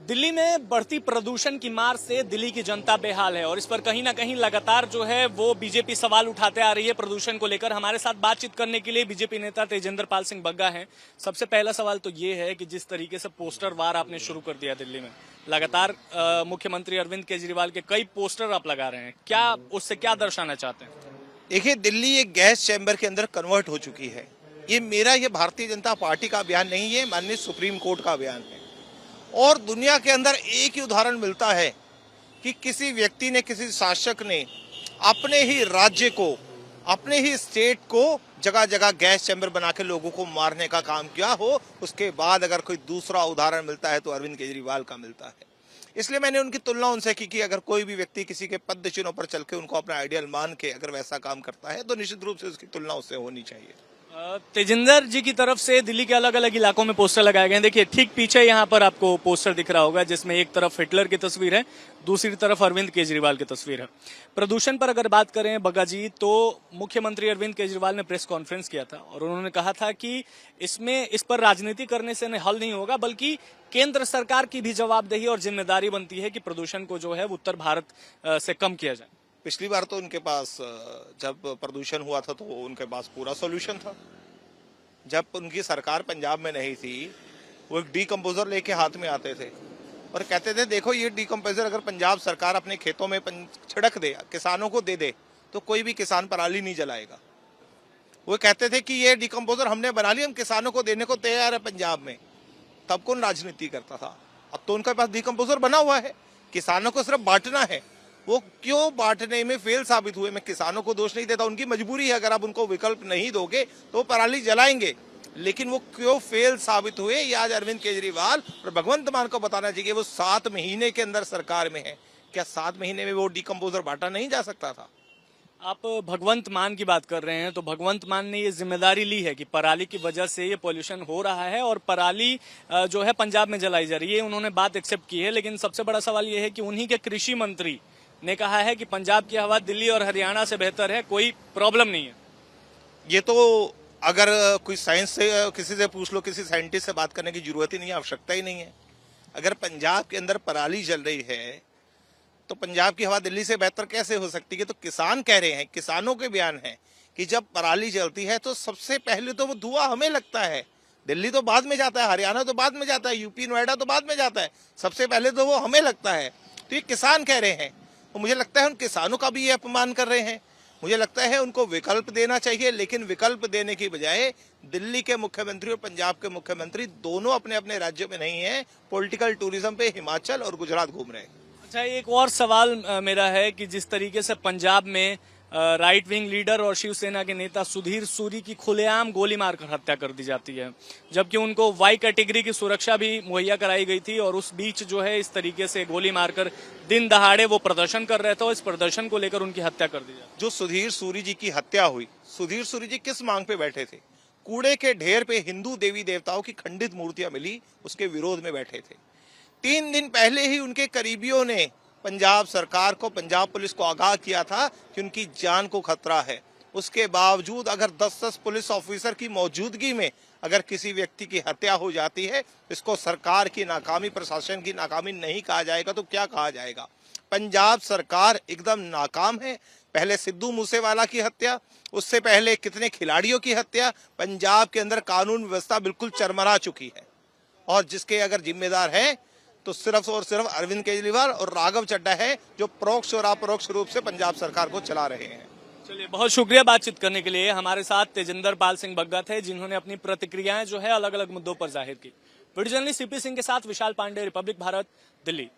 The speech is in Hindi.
दिल्ली में बढ़ती प्रदूषण की मार से दिल्ली की जनता बेहाल है और इस पर कहीं ना कहीं लगातार जो है वो बीजेपी सवाल उठाते आ रही है प्रदूषण को लेकर। हमारे साथ बातचीत करने के लिए बीजेपी नेता तेजेंद्र पाल सिंह बग्गा हैं। सबसे पहला सवाल तो ये है कि जिस तरीके से पोस्टर वार आपने शुरू कर दिया दिल्ली में, लगातार मुख्यमंत्री अरविंद केजरीवाल के कई पोस्टर आप लगा रहे हैं, क्या उससे क्या दर्शाना चाहते हैं? देखिए, दिल्ली एक गैस चैम्बर के अंदर कन्वर्ट हो चुकी है। ये भारतीय जनता पार्टी का बयान नहीं है, माननीय सुप्रीम कोर्ट का बयान है। और दुनिया के अंदर एक ही उदाहरण मिलता है कि किसी व्यक्ति ने, किसी शासक ने अपने ही राज्य को, अपने ही स्टेट को जगह जगह गैस चैम्बर बना के लोगों को मारने का काम किया हो। उसके बाद अगर कोई दूसरा उदाहरण मिलता है तो अरविंद केजरीवाल का मिलता है। इसलिए मैंने उनकी तुलना उनसे की कि अगर कोई भी व्यक्ति किसी के पद चिन्हों पर चल के उनको अपना आइडियल मान के अगर वैसा काम करता है तो निश्चित रूप से उसकी तुलना उससे होनी चाहिए। तेजिंदर जी की तरफ से दिल्ली के अलग अलग इलाकों में पोस्टर लगाए गए हैं। देखिए, ठीक पीछे यहाँ पर आपको पोस्टर दिख रहा होगा जिसमें एक तरफ हिटलर की तस्वीर है, दूसरी तरफ अरविंद केजरीवाल की तस्वीर है। प्रदूषण पर अगर बात करें बग्गा जी, तो मुख्यमंत्री अरविंद केजरीवाल ने प्रेस कॉन्फ्रेंस किया था और उन्होंने कहा था कि इस पर राजनीति करने से हल नहीं होगा, बल्कि केंद्र सरकार की भी जवाबदेही और जिम्मेदारी बनती है कि प्रदूषण को जो है उत्तर भारत से कम किया जाए। पिछली बार तो उनके पास जब प्रदूषण हुआ था तो उनके पास पूरा सॉल्यूशन था। जब उनकी सरकार पंजाब में नहीं थी, वो एक डीकम्पोजर लेके हाथ में आते थे और कहते थे देखो ये डीकम्पोजर अगर पंजाब सरकार अपने खेतों में छिड़क दे, किसानों को दे दे, तो कोई भी किसान पराली नहीं जलाएगा। वो कहते थे कि ये डीकम्पोजर हमने बना लिया, हम किसानों को देने को तैयार है पंजाब में। तब कौन राजनीति करता था? अब तो उनके पास डीकम्पोजर बना हुआ है, किसानों को सिर्फ बांटना है। वो क्यों बांटने में फेल साबित हुए, मैं किसानों को दोष नहीं देता, उनकी मजबूरी है। अगर आप उनको विकल्प नहीं दोगे तो पराली जलाएंगे, लेकिन वो क्यों फेल साबित हुए ये आज अरविंद केजरीवाल और भगवंत मान को बताना चाहिए। वो 7 महीने के अंदर सरकार में है, क्या 7 महीने में वो डीकम्पोजर बांटा नहीं जा सकता था? आप भगवंत मान की बात कर रहे हैं, तो भगवंत मान ने ये जिम्मेदारी ली है कि पराली की वजह से ये पॉल्यूशन हो रहा है और पराली जो है पंजाब में जलाई जा रही है। उन्होंने बात एक्सेप्ट की है, लेकिन सबसे बड़ा सवाल ये है कि उन्हीं के कृषि मंत्री ने कहा है कि पंजाब की हवा दिल्ली और हरियाणा से बेहतर है, कोई प्रॉब्लम नहीं है। ये तो अगर कोई साइंस से किसी से पूछ लो, किसी साइंटिस्ट से बात करने की जरूरत ही नहीं है, आवश्यकता ही नहीं है। अगर पंजाब के अंदर पराली जल रही है तो पंजाब की हवा दिल्ली से बेहतर कैसे हो सकती है? तो किसान कह रहे हैं, किसानों के बयान है कि जब पराली जलती है तो सबसे पहले तो वो धुआं हमें लगता है। दिल्ली तो बाद में जाता है, हरियाणा तो बाद में जाता है, यूपी नोएडा तो बाद में जाता है, सबसे पहले तो वो हमें लगता है। तो ये किसान कह रहे हैं, तो मुझे लगता है उन किसानों का भी ये अपमान कर रहे हैं। मुझे लगता है उनको विकल्प देना चाहिए, लेकिन विकल्प देने की बजाय दिल्ली के मुख्यमंत्री और पंजाब के मुख्यमंत्री दोनों अपने अपने राज्यों में नहीं है, पॉलिटिकल टूरिज्म पे हिमाचल और गुजरात घूम रहे हैं। अच्छा, एक और सवाल मेरा है कि जिस तरीके से पंजाब में राइट विंग लीडर और शिवसेना के नेता सुधीर सूरी की खुलेआम गोली मारकर हत्या कर दी जाती है, जबकि उनको वाई कैटेगरी की सुरक्षा भी मुहैया कराई गई थी, और उस बीच जो है इस तरीके से गोली मारकर दिन दहाड़े वो प्रदर्शन कर रहे थे और इस प्रदर्शन को लेकर उनकी हत्या कर दी जाती। जो सुधीर सूरी जी की हत्या हुई, सुधीर सूरी जी किस मांग पे बैठे थे? कूड़े के ढेर पे हिंदू देवी देवताओं की खंडित मूर्तियां मिली, उसके विरोध में बैठे थे। 3 दिन पहले ही उनके करीबियों ने पंजाब सरकार को, पंजाब पुलिस को आगाह किया था कि उनकी जान को खतरा है। उसके बावजूद अगर 10-10 पुलिस ऑफिसर की मौजूदगी में अगर किसी व्यक्ति की हत्या हो जाती है, इसको सरकार की नाकामी, प्रशासन की नाकामी नहीं कहा जाएगा तो क्या कहा जाएगा? पंजाब सरकार एकदम नाकाम है। पहले सिद्धू मूसेवाला की हत्या, उससे पहले कितने खिलाड़ियों की हत्या। पंजाब के अंदर कानून व्यवस्था बिल्कुल चरमरा चुकी है और जिसके अगर जिम्मेदार हैं तो सिर्फ और सिर्फ अरविंद केजरीवाल और राघव चड्ढा है, जो परोक्ष और अपरोक्ष रूप से पंजाब सरकार को चला रहे हैं। चलिए, बहुत शुक्रिया बातचीत करने के लिए। हमारे साथ तेजिंदर पाल सिंह बग्गा थे, जिन्होंने अपनी प्रतिक्रियाएं जो है अलग अलग मुद्दों पर जाहिर की। वीडियो जर्नलिस्ट सीपी सिंह के साथ विशाल पांडे, रिपब्लिक भारत, दिल्ली।